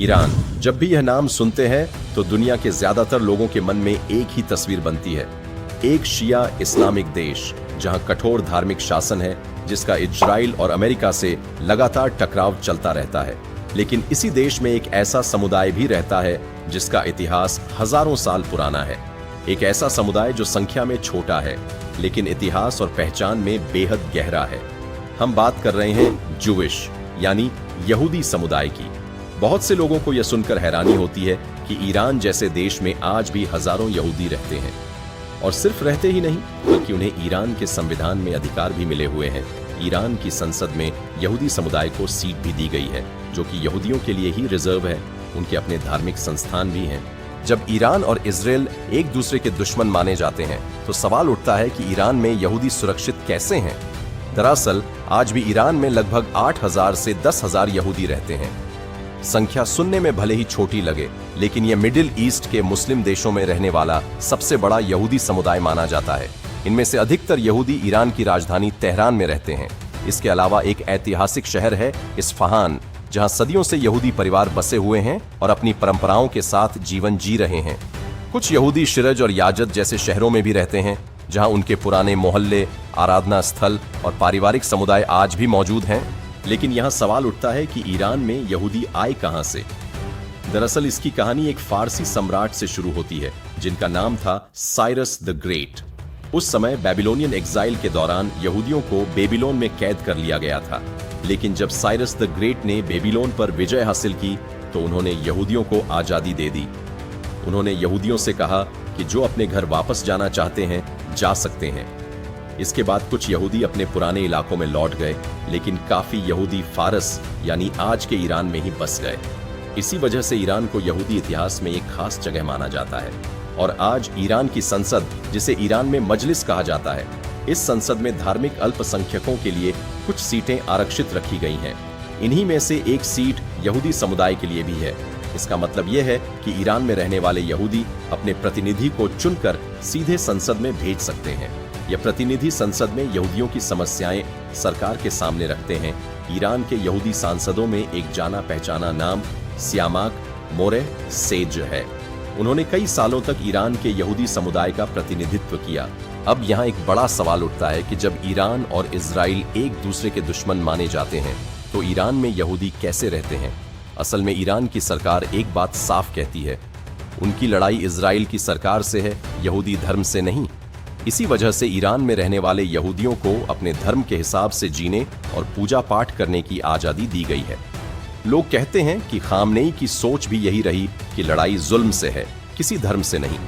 Iran. जब भी यह नाम सुनते हैं तो दुनिया के ज्यादातर लोगों के मन में एक ही तस्वीर बनती है, एक शिया इस्लामिक देश जहां कठोर धार्मिक शासन है, जिसका इजराइल और अमेरिका से लगातार टकराव चलता रहता है। लेकिन इसी देश में एक ऐसा समुदाय भी रहता है जिसका इतिहास हजारों साल पुराना है। एक ऐसा समुदाय जो संख्या में छोटा है लेकिन इतिहास और पहचान में बेहद गहरा है। हम बात कर रहे हैं जूविश यानी यहूदी समुदाय की। बहुत से लोगों को यह सुनकर हैरानी होती है कि ईरान जैसे देश में आज भी हजारों यहूदी रहते हैं, और सिर्फ रहते ही नहीं बल्कि उन्हें ईरान के संविधान में अधिकार भी मिले हुए हैं। ईरान की संसद में यहूदी समुदाय को सीट भी दी गई है, जो कि यहूदियों के लिए ही रिजर्व है। उनके अपने धार्मिक संस्थान भी हैं। जब ईरान और इजराइल एक दूसरे के दुश्मन माने जाते हैं तो सवाल उठता है कि ईरान में यहूदी सुरक्षित कैसे हैं। दरअसल आज भी ईरान में लगभग 8,000 से 10,000 यहूदी रहते हैं। संख्या सुनने में भले ही छोटी लगे, लेकिन यह मिडिल ईस्ट के मुस्लिम देशों में रहने वाला सबसे बड़ा यहूदी समुदाय माना जाता है। इनमें से अधिकतर यहूदी ईरान की राजधानी तेहरान में रहते हैं। इसके अलावा एक ऐतिहासिक शहर है इस्फहान, जहां सदियों से यहूदी परिवार बसे हुए हैं और अपनी परंपराओं के साथ जीवन जी रहे हैं। कुछ यहूदी शिरज और याजद जैसे शहरों में भी रहते हैं, जहां उनके पुराने मोहल्ले, आराधना स्थल और पारिवारिक समुदाय आज भी मौजूद हैं। लेकिन यहां सवाल उठता है कि ईरान में यहूदी आए कहां से। दरअसल इसकी कहानी एक फारसी सम्राट से शुरू होती है जिनका नाम था साइरस द ग्रेट। उस समय बेबीलोनियन एग्जाइल के दौरान यहूदियों को बेबीलोन में कैद कर लिया गया था। लेकिन जब साइरस द ग्रेट ने बेबीलोन पर विजय हासिल की तो उन्होंने यहूदियों को आजादी दे दी। उन्होंने यहूदियों से कहा कि जो अपने घर वापस जाना चाहते हैं जा सकते हैं। इसके बाद कुछ यहूदी अपने पुराने इलाकों में लौट गए, लेकिन काफी यहूदी फारस यानी आज के ईरान में ही बस गए। इसी वजह से ईरान को यहूदी इतिहास में एक खास जगह माना जाता है। और आज ईरान की संसद, जिसे ईरान में मजलिस कहा जाता है, इस संसद में धार्मिक अल्पसंख्यकों के लिए कुछ सीटें आरक्षित रखी गई हैं। इन्हीं में से एक सीट यहूदी समुदाय के लिए भी है। इसका मतलब यह है कि ईरान में रहने वाले यहूदी अपने प्रतिनिधि को चुनकर सीधे संसद में भेज सकते हैं। यह प्रतिनिधि संसद में यहूदियों की समस्याएं सरकार के सामने रखते हैं। ईरान के यहूदी सांसदों में एक जाना पहचाना नाम सियामाक मोरेह सेज है। उन्होंने कई सालों तक ईरान के यहूदी समुदाय का प्रतिनिधित्व किया। अब यहाँ एक बड़ा सवाल उठता है कि जब ईरान और इजराइल एक दूसरे के दुश्मन माने जाते हैं तो ईरान में यहूदी कैसे रहते हैं। असल में ईरान की सरकार एक बात साफ कहती है, उनकी लड़ाई इजराइल की सरकार से है, यहूदी धर्म से नहीं। इसी वजह से ईरान में रहने वाले यहूदियों को अपने धर्म के हिसाब से जीने और पूजा पाठ करने की आजादी दी गई है। लोग कहते हैं कि खामनेई की सोच भी यही रही कि लड़ाई जुल्म से है, किसी धर्म से नहीं।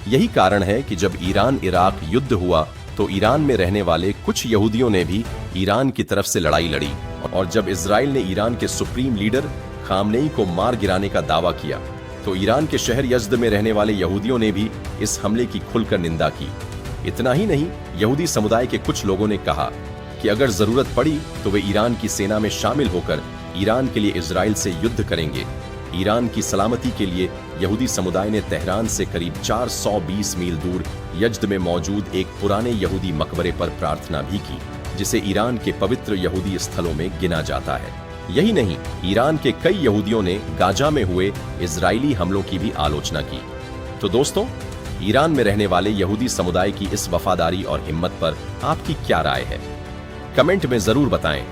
यही कारण है कि जब ईरान इराक युद्ध हुआ तो ईरान में रहने वाले कुछ यहूदियों ने भी ईरान की तरफ से लड़ाई लड़ी, और जब इजराइल ने ईरान के सुप्रीम लीडर खामनेई को मार गिराने का दावा किया तो ईरान के शहर यज़्द में रहने वाले यहूदियों ने भी इस हमले की खुलकर निंदा की। इतना ही नहीं, यहूदी समुदाय के कुछ लोगों ने कहा कि अगर जरूरत पड़ी तो वे ईरान की सेना में शामिल होकर ईरान के लिए इजराइल से युद्ध करेंगे। ईरान की सलामती के लिए यहूदी समुदाय ने तेहरान से करीब 420 मील दूर यज़्द में मौजूद एक पुराने यहूदी मकबरे पर प्रार्थना भी की, जिसे ईरान के पवित्र यहूदी स्थलों में गिना जाता है। यही नहीं, ईरान के कई यहूदियों ने गाजा में हुए इजरायली हमलों की भी आलोचना की। तो दोस्तों, ईरान में रहने वाले यहूदी समुदाय की इस वफादारी और हिम्मत पर आपकी क्या राय है? कमेंट में जरूर बताएं।